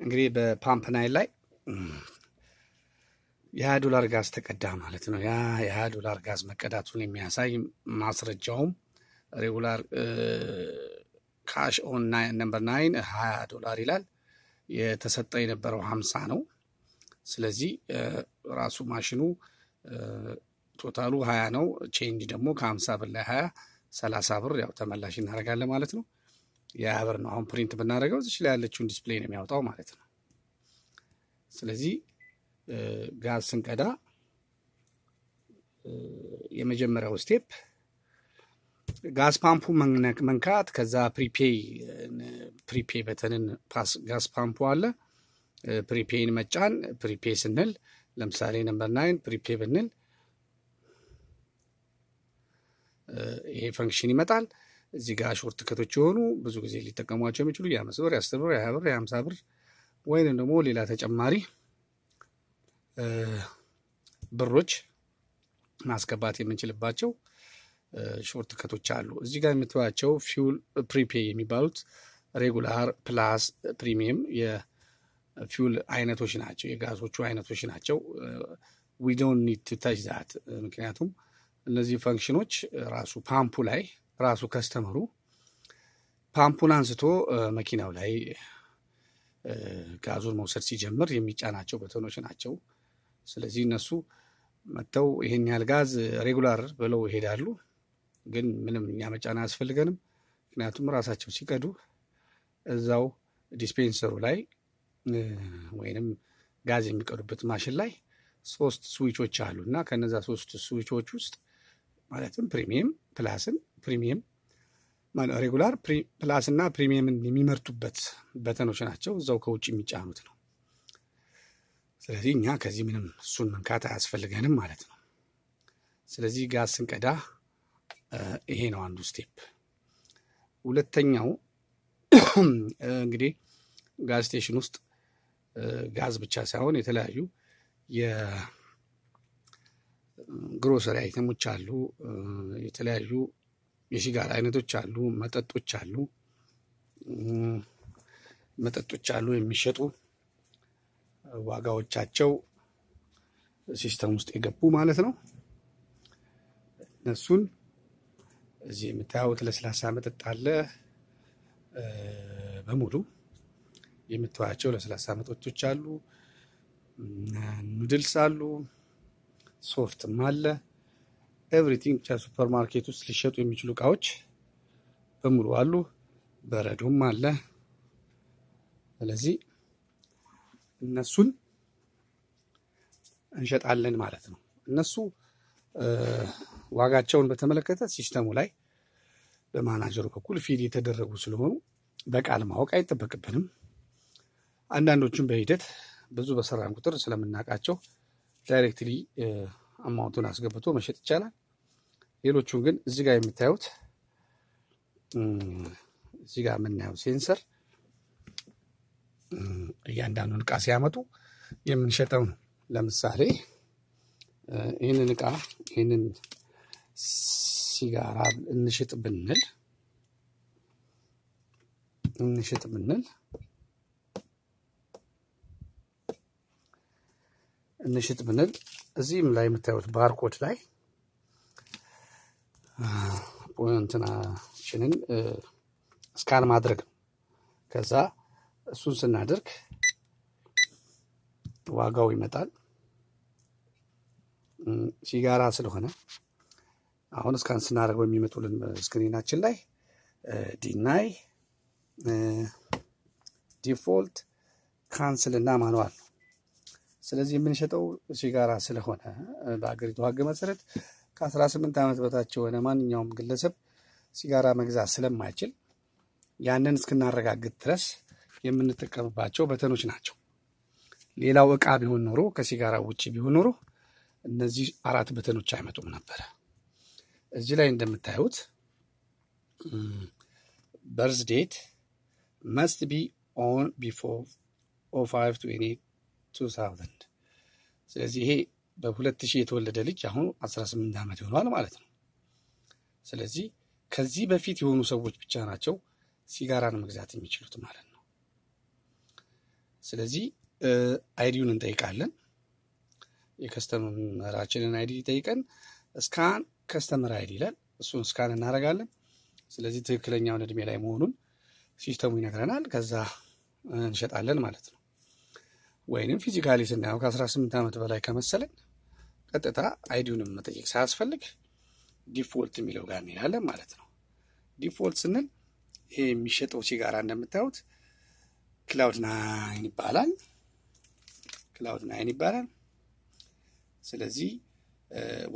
እንግዲህ በፓምፕ ናይል ላይ $20 ጋዝ ተቀዳ ማለት ነው። ያ $20 ጋዝ መቀዳቱን የሚያሳይ ማስረጃውም ሬጉላር ካሽ ኦን ነምበር 9 $20 ይላል። የተሰጠ የነበረው 50 ነው። ስለዚህ ራሱ ማሽኑ ቶታሉ 20 ነው። ቼንጅ ደግሞ ከ50 ብር ላይ 20 30 ብር ያው ተመላሽ እናደርጋለን ማለት ነው። ያ ብር ነው አሁን ፕሪንት ብናደርገው እዚህ ላይ ያለችውን ዲስፕሌይ ነው የሚያወጣው ማለት ነው። ስለዚህ ጋዝ ስንቀዳ የመጀመሪያው ስቴፕ ጋዝ ፓምፑ መንካት፣ ከዛ ፕሪፔይ በተንን ጋዝ ፓምፑ አለ ፕሪፔይን መጫን። ፕሪፔይ ስንል ለምሳሌ ነምበር 9 ፕሪፔይ ብንል ይሄ ፈንክሽን ይመጣል። እዚህ ጋር ሾርት ከቶች የሆኑ ብዙ ጊዜ ሊጠቀሟቸው የሚችሉ የ5 ብር፣ የ10 ብር፣ የ20 ብር፣ የ50 ብር ወይንም ደግሞ ሌላ ተጨማሪ ብሮች ማስገባት የምንችልባቸው ሾርት ከቶች አሉ። እዚህ ጋር የምትዋቸው ፊውል ፕሪፔይ የሚባሉት ሬጉላር፣ ፕላስ፣ ፕሪሚየም የፊውል አይነቶች ናቸው፣ የጋዞቹ አይነቶች ናቸው። we don't need to touch that ምክንያቱም እነዚህ ፈንክሽኖች ራሱ ፓምፑ ላይ ራሱ ከስተመሩ ፓምፑን አንስቶ መኪናው ላይ ጋዙን መውሰድ ሲጀምር የሚጫናቸው በተኖች ናቸው። ስለዚህ እነሱ መተው ይሄን ያህል ጋዝ ሬጉላር ብለው ይሄዳሉ። ግን ምንም እኛ መጫን አያስፈልገንም። ምክንያቱም ራሳቸው ሲቀዱ እዛው ዲስፔንሰሩ ላይ ወይንም ጋዝ የሚቀዱበት ማሽን ላይ 3 ስዊቾች አሉ እና ከነዛ 3 ስዊቾች ውስጥ ማለትም ፕሪሚየም፣ ፕላስን፣ ፕሪሚየም ማለት ሬጉላር፣ ፕላስ እና ፕሪሚየምን የሚመርጡበት በተኖች ናቸው። እዛው ከውጭ የሚጫኑት ነው። ስለዚህ እኛ ከዚህ ምንም እሱን መንካት አያስፈልገንም ማለት ነው። ስለዚህ ጋዝ ስንቀዳ ይሄ ነው አንዱ ስቴፕ። ሁለተኛው እንግዲህ ጋዝ ስቴሽን ውስጥ ጋዝ ብቻ ሳይሆን የተለያዩ የግሮሰሪ አይተሞች አሉ፣ የተለያዩ የሲጋራ አይነቶች አሉ፣ መጠጦች አሉ የሚሸጡ ዋጋዎቻቸው ሲስተም ውስጥ የገቡ ማለት ነው። እነሱን እዚህ የምታዩት ለስላሳ መጠጥ አለ። በሙሉ የምታዩቸው ለስላሳ መጠጦች አሉ፣ ኑድልስ አሉ፣ ሶፍትም አለ። ኤቭሪቲንግ ሱፐር ማርኬት ውስጥ ሊሸጡ የሚችሉ እቃዎች በሙሉ አሉ። በረዶም አለ። ስለዚህ እነሱን እንሸጣለን ማለት ነው። እነሱ ዋጋቸውን በተመለከተ ሲስተሙ ላይ በማናጀሩ በኩል ፊድ የተደረጉ ስለሆኑ በቃል ማወቅ አይጠበቅብንም። አንዳንዶቹም በሂደት ብዙ በሰራን ቁጥር ስለምናውቃቸው ዳይሬክትሊ አማውንቱን አስገብቶ መሸጥ ይቻላል። ሌሎቹን ግን እዚህ ጋር የምታዩት እዚህ ጋር የምናየው ሴንሰር እያንዳንዱን እቃ ሲያመጡ የምንሸጠው ነው። ለምሳሌ ይህንን እቃ ይህንን ሲጋራ እንሽጥ ብንል እዚህም ላይ የምታዩት ባርኮድ ላይ እንትናችንን ስካን ማድረግ ነው። ከዛ እሱን ስናደርግ ዋጋው ይመጣል። ሲጋራ ስለሆነ አሁን ስካን ስናደርገው የሚመጡልን ስክሪናችን ላይ ዲናይ፣ ዲፎልት፣ ካንስል እና ማኑዋል ነው። ስለዚህ የምንሸጠው ሲጋራ ስለሆነ በአገሪቱ ሕግ መሰረት ከ18 ዓመት በታች የሆነ ማንኛውም ግለሰብ ሲጋራ መግዛት ስለማይችል ያንን እስክናረጋግጥ ድረስ የምንጠቀምባቸው በተኖች ናቸው። ሌላው እቃ ቢሆን ኖሮ ከሲጋራ ውጪ ቢሆን ኖሮ እነዚህ 4 በተኖች አይመጡም ነበር። እዚህ ላይ እንደምታዩት በርዝ ዴት must be on before 05/2020 ስለዚህ ይሄ በ2000 የተወለደ ልጅ አሁን 18 ዓመት ይሆናል ማለት ነው። ስለዚህ ከዚህ በፊት የሆኑ ሰዎች ብቻ ናቸው ሲጋራን መግዛት የሚችሉት ማለት ነው። ስለዚህ አይዲውን እንጠይቃለን። የከስተመራችንን አይዲ ጠይቀን ስካን ከስተመር አይዲ ይላል። እሱን ስካን እናደርጋለን። ስለዚህ ትክክለኛውን እድሜ ላይ መሆኑን ሲስተሙ ይነግረናል። ከዛ እንሸጣለን ማለት ነው። ወይንም ፊዚካሊ ስናየው ከ18 ዓመት በላይ ከመሰለን ቀጥታ አይዲውንም መጠየቅ ሳያስፈልግ ዲፎልት የሚለው ጋር እንሄዳለን ማለት ነው። ዲፎልት ስንል ይሄ የሚሸጠው ሲጋራ እንደምታዩት ክላውድ 9 ይባላል። ክላውድ 9 ይባላል። ስለዚህ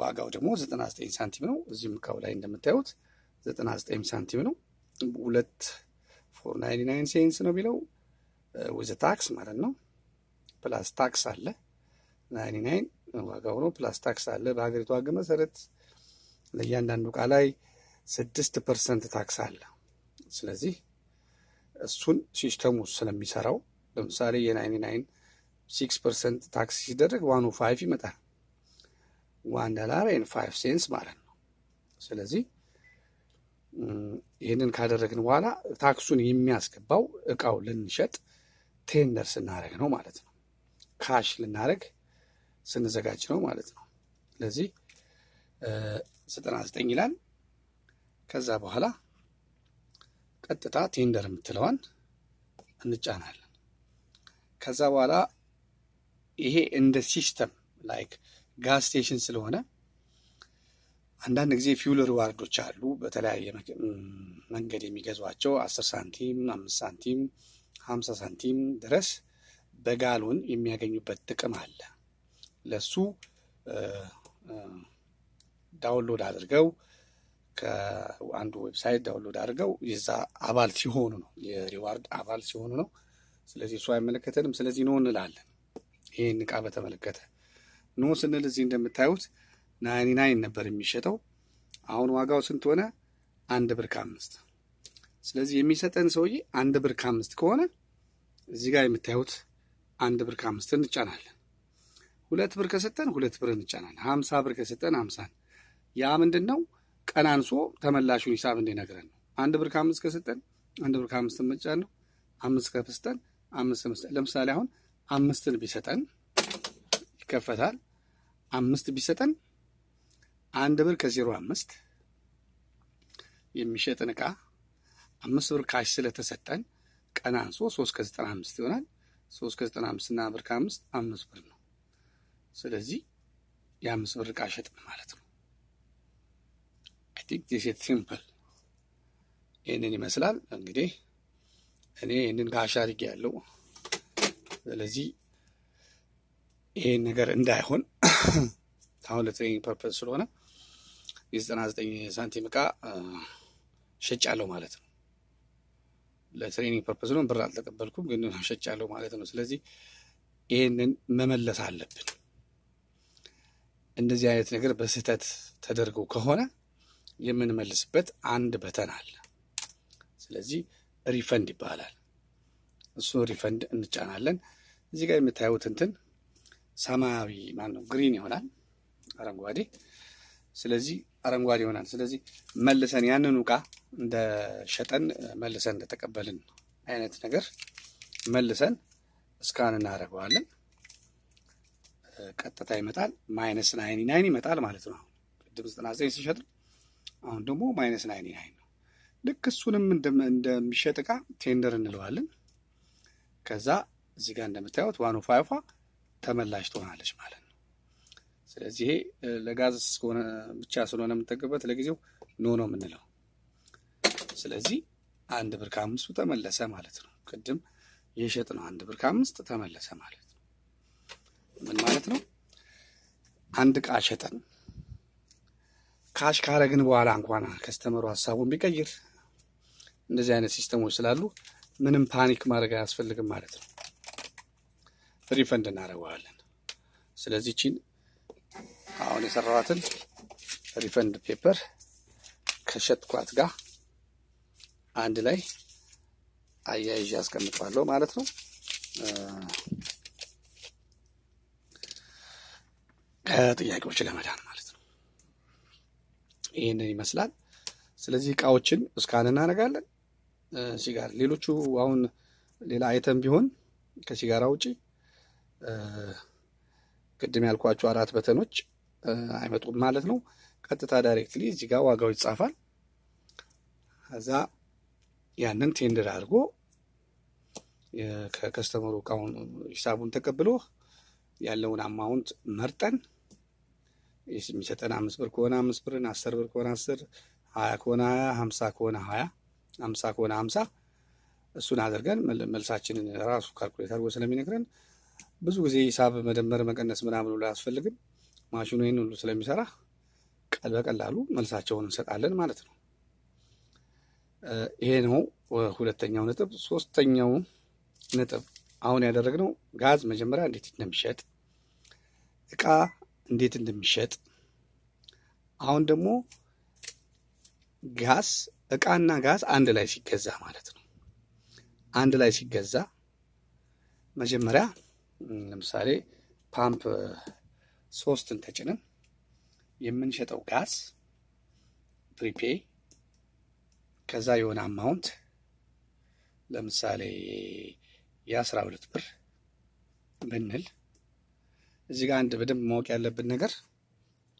ዋጋው ደግሞ 99 ሳንቲም ነው። እዚህም እቃው ላይ እንደምታዩት 99 ሳንቲም ነው። 2.499 ሴንትስ ነው ቢለው with tax ማለት ነው። ፕላስ ታክስ አለ 99 ዋጋው ነው። ፕላስ ታክስ አለ። በሀገሪቱ ሕግ መሰረት ለእያንዳንዱ እቃ ላይ 6% ታክስ አለ። ስለዚህ እሱን ሲስተሙ ስለሚሰራው ለምሳሌ የ99 6% ታክስ ሲደረግ 105 ይመጣል። $1.05 ማለት ነው። ስለዚህ ይህንን ካደረግን በኋላ ታክሱን የሚያስገባው እቃው ልንሸጥ ቴንደር ስናደርግ ነው ማለት ነው። ካሽ ልናደርግ ስንዘጋጅ ነው ማለት ነው። ስለዚህ 99 ይላል። ከዛ በኋላ ቀጥታ ቴንደር የምትለዋን እንጫናለን። ከዛ በኋላ ይሄ እንደ ሲስተም ላይክ ጋዝ ስቴሽን ስለሆነ አንዳንድ ጊዜ ፊውል ሪዋርዶች አሉ። በተለያየ መንገድ የሚገዟቸው 10 ሳንቲም፣ 5 ሳንቲም፣ 50 ሳንቲም ድረስ በጋሉን የሚያገኙበት ጥቅም አለ። ለሱ ዳውንሎድ አድርገው ከአንዱ ዌብሳይት ዳውንሎድ አድርገው የዛ አባል ሲሆኑ ነው፣ የሪዋርድ አባል ሲሆኑ ነው። ስለዚህ እሱ አይመለከተንም። ስለዚህ ኖ እንላለን። ይሄን እቃ በተመለከተ ኖ ስንል እዚህ እንደምታዩት 99 ነበር የሚሸጠው። አሁን ዋጋው ስንት ሆነ? 1 ብር ከ5። ስለዚህ የሚሰጠን ሰውዬ 1 ብር ከ5 ከሆነ እዚህ ጋር የምታዩት 1 ብር ከ5 እንጫናለን። 2 ብር ከሰጠን 2 ብር እንጫናለን። 50 ብር ከሰጠን 50። ያ ምንድነው? ቀናንሶ ተመላሹን ሂሳብ እንዲነግረን ነው። 1 ብር ከ5 ከሰጠን 1 ብር ከ5 መጫን ነው። 5 ከሰጠን 5 መስጠት። ለምሳሌ አሁን 5ን ቢሰጠን ይከፈታል። 5 ቢሰጠን 1 ብር ከ05 የሚሸጥን እቃ 5 ብር ካሽ ስለተሰጠን ቀናንሶ 3 ከ95 ይሆናል። 3 ከ95 እና ብር ከ5 5 ብር ነው። ስለዚህ የ5 ብር እቃ ሸጥን ማለት ነው። I think this is simple። ይህንን ይመስላል እንግዲህ እኔ ይህንን ካሽ አድርጌያለሁ። ስለዚህ ይሄን ነገር እንዳይሆን አሁን ለትሬኒንግ ፐርፐስ ስለሆነ የ99 ሳንቲም እቃ ሸጫለሁ ማለት ነው። ለትሬኒንግ ፐርፐስ ነው፣ ብር አልተቀበልኩም፣ ግን ሸጫለሁ ማለት ነው። ስለዚህ ይሄንን መመለስ አለብን። እንደዚህ አይነት ነገር በስህተት ተደርጎ ከሆነ የምንመልስበት አንድ በተን አለ። ስለዚህ ሪፈንድ ይባላል። እሱ ሪፈንድ እንጫናለን። እዚህ ጋር የምታዩት እንትን ሰማያዊ ማነው ግሪን ይሆናል፣ አረንጓዴ። ስለዚህ አረንጓዴ ይሆናል። ስለዚህ መልሰን ያንኑ እቃ እንደ ሸጠን መልሰን እንደተቀበልን አይነት ነገር መልሰን ስካን እናደርገዋለን። ቀጥታ ይመጣል። -99 ይመጣል ማለት ነው። ቅድም 99 ሲሸጥ አሁን ደግሞ -99 ነው። ልክ እሱንም እንደሚሸጥ እቃ ቴንደር እንለዋለን። ከዛ እዚህ ጋር እንደምታዩት 105 ተመላሽ ትሆናለች ማለት ነው። ስለዚህ ይሄ ለጋዝ እስከሆነ ብቻ ስለሆነ የምንጠቀምበት ለጊዜው ኖ ነው የምንለው። ስለዚህ 1 ብር ከ5 ተመለሰ ማለት ነው። ቅድም የሸጥ ነው 1 ብር ከ5 ተመለሰ ማለት ነው። ምን ማለት ነው? አንድ እቃ ሸጠን ካሽ ካረግን በኋላ እንኳን ከስተመሩ ሐሳቡን ቢቀይር እንደዚህ አይነት ሲስተሞች ስላሉ ምንም ፓኒክ ማድረግ አያስፈልግም ማለት ነው። ሪፈንድ እናደርገዋለን። ስለዚህ እቺን አሁን የሰራዋትን ሪፈንድ ፔፐር ከሸጥኳት ጋር አንድ ላይ አያይዤ አስቀምጣለሁ ማለት ነው። ከጥያቄዎች ለመዳን ማለት ነው። ይሄንን ይመስላል። ስለዚህ እቃዎችን እስካን እናደርጋለን። ሲጋራ ሌሎቹ አሁን ሌላ አይተም ቢሆን ከሲጋራ ውጪ ቅድም ያልኳቸው 4 በተኖች አይመጡም ማለት ነው። ቀጥታ ዳይሬክትሊ እዚህ ጋር ዋጋው ይጻፋል። ከዛ ያንን ቴንደር አድርጎ ከከስተመሩ እቃውን ሂሳቡን ተቀብሎ ያለውን አማውንት መርጠን የሚሰጠን 5 ብር ከሆነ 5 ብርን፣ 10 ብር ከሆነ 10፣ 20 ከሆነ 20፣ 50 ከሆነ 20፣ 50 ከሆነ 50 እሱን አድርገን መልሳችንን ራሱ ካልኩሌት አድርጎ ስለሚነግረን ብዙ ጊዜ ሂሳብ መደመር መቀነስ ምናምን ሁሉ አያስፈልግም። ማሽኑ ይሄን ሁሉ ስለሚሰራ በቀላሉ መልሳቸውን እንሰጣለን ማለት ነው። ይሄ ነው ሁለተኛው ነጥብ። ሶስተኛው ነጥብ አሁን ያደረግነው ጋዝ መጀመሪያ እንዴት እንደሚሸጥ፣ እቃ እንዴት እንደሚሸጥ፣ አሁን ደግሞ ጋዝ እቃና ጋዝ አንድ ላይ ሲገዛ ማለት ነው። አንድ ላይ ሲገዛ መጀመሪያ ለምሳሌ ፓምፕ 3ን ተጭነን የምንሸጠው ጋዝ ፕሪፔይ ከዛ የሆነ አማውንት ለምሳሌ የ12 ብር ብንል እዚህ ጋር አንድ በደንብ ማወቅ ያለብን ነገር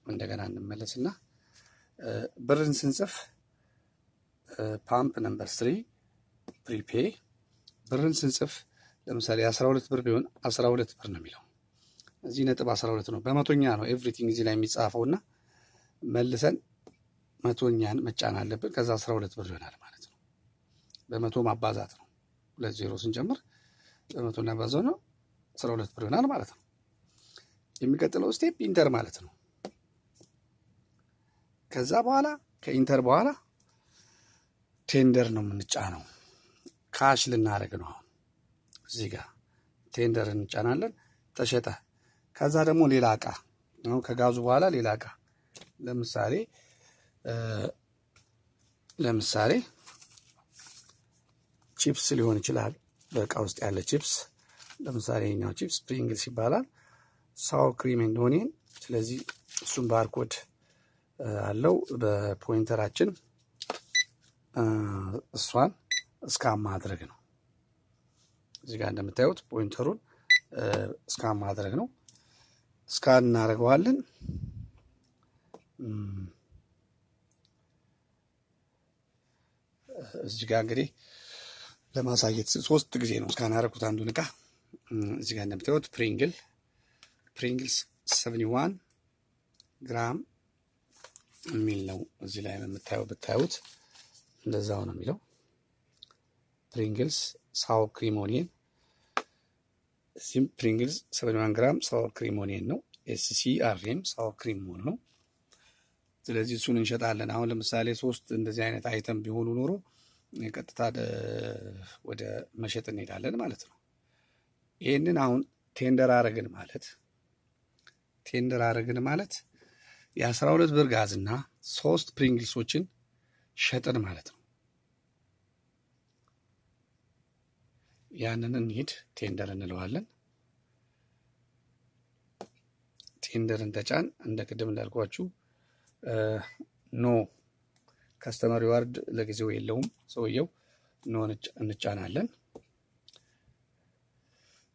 እንደገና እንመለስና ብርን ስንጽፍ ፓምፕ ነምበር 3 ፕሪፔይ ብርን ስንጽፍ ለምሳሌ 12 ብር ቢሆን 12 ብር ነው የሚለው። እዚህ ነጥብ 12 ነው። በመቶኛ ነው ኤቭሪቲንግ እዚህ ላይ የሚጻፈውና መልሰን መቶኛን መጫን አለብን። ከዛ 12 ብር ይሆናል ማለት ነው። በመቶ ማባዛት ነው። 20 ስንጨምር በመቶ እናባዛው ነው 12 ብር ይሆናል ማለት ነው። የሚቀጥለው ስቴፕ ኢንተር ማለት ነው። ከዛ በኋላ ከኢንተር በኋላ ቴንደር ነው የምንጫነው። ካሽ ልናደርግ ነው። አሁን እዚህ ጋር ቴንደር እንጫናለን። ተሸጠ። ከዛ ደግሞ ሌላ እቃ ነው። ከጋዙ በኋላ ሌላ እቃ ለምሳሌ ቺፕስ ሊሆን ይችላል። በእቃ ውስጥ ያለ ቺፕስ ለምሳሌ የኛው ቺፕስ ፕሪንግልስ ይባላል። ሳወር ክሪም ኤንድ ኦኒየን። ስለዚህ እሱን ባርኮድ አለው በፖይንተራችን እሷን እስካን ማድረግ ነው። እዚህ ጋር እንደምታዩት ፖይንተሩን እስካን ማድረግ ነው። እስካን እናደርገዋለን። እዚህ ጋር እንግዲህ ለማሳየት 3 ጊዜ ነው እስካን ያደረኩት አንዱን እቃ። እዚህ ጋር እንደምታዩት ፕሪንግልስ 71 ግራም የሚል ነው። እዚህ ላይ ብታዩት እንደዛው ነው የሚለው። ፕሪንግልስ ሳወር ክሪም ኦኒየን እዚህም ፕሪንግልስ 71 ግራም ሳወር ክሪም ኦኒየን ነው። SCRM ሳወር ክሪም ሆኖ ነው። ስለዚህ እሱን እንሸጣለን። አሁን ለምሳሌ 3 እንደዚህ አይነት አይተም ቢሆኑ ኖሮ ቀጥታ ወደ መሸጥ እንሄዳለን ማለት ነው። ይሄንን አሁን ቴንደር አረግን ማለት የ12 ብር ጋዝና 3 ፕሪንግልሶችን ሸጥን ማለት ነው። ያንን እንሂድ ቴንደር እንለዋለን። ቴንደርን ተጫን። እንደ ቅድም እንዳልኳችሁ ኖ ከስተመር ሪዋርድ ለጊዜው የለውም ሰውየው ኖ እንጫናለን።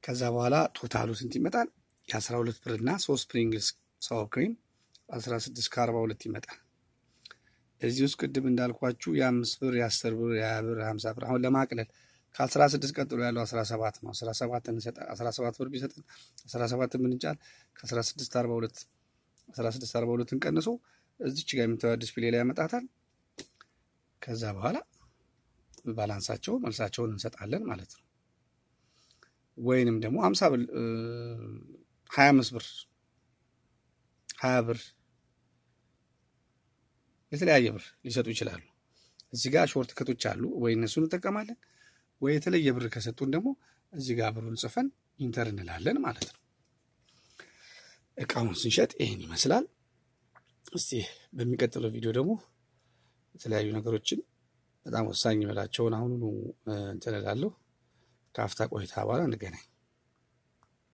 ከዛ በኋላ ቶታሉ ስንት ይመጣል? የ12 ብር እና 3 ፕሪንግልስ ሳወር ክሪም 16 ከ42 ይመጣል። እዚህ ውስጥ ቅድም እንዳልኳችሁ የ5 ብር፣ የ10 ብር፣ የ20 ብር፣ 50 ብር አሁን ለማቅለል ከ16 ቀጥሎ ያለው 17 ነው። 17 ብር ቢሰጥን 17 ብንጫን ከ16 42 ቀንሶ እዚች ጋር የምታዩት ዲስፕሌይ ላይ ያመጣታል። ከዛ በኋላ ባላንሳቸው መልሳቸውን እንሰጣለን ማለት ነው። ወይንም ደግሞ 50 ብር 25 ብር 20 ብር የተለያየ ብር ሊሰጡ ይችላሉ። እዚህ ጋር ሾርት ከቶች አሉ። ወይ እነሱን እንጠቀማለን ወይ የተለየ ብር ከሰጡን ደግሞ እዚህ ጋር ብሩን ጽፈን ኢንተር እንላለን ማለት ነው። እቃውን ስንሸጥ ይሄን ይመስላል። እስቲ በሚቀጥለው ቪዲዮ ደግሞ የተለያዩ ነገሮችን በጣም ወሳኝ የምላቸውን አሁኑኑ እንትን እላለሁ። ከአፍታ ቆይታ በኋላ እንገናኝ።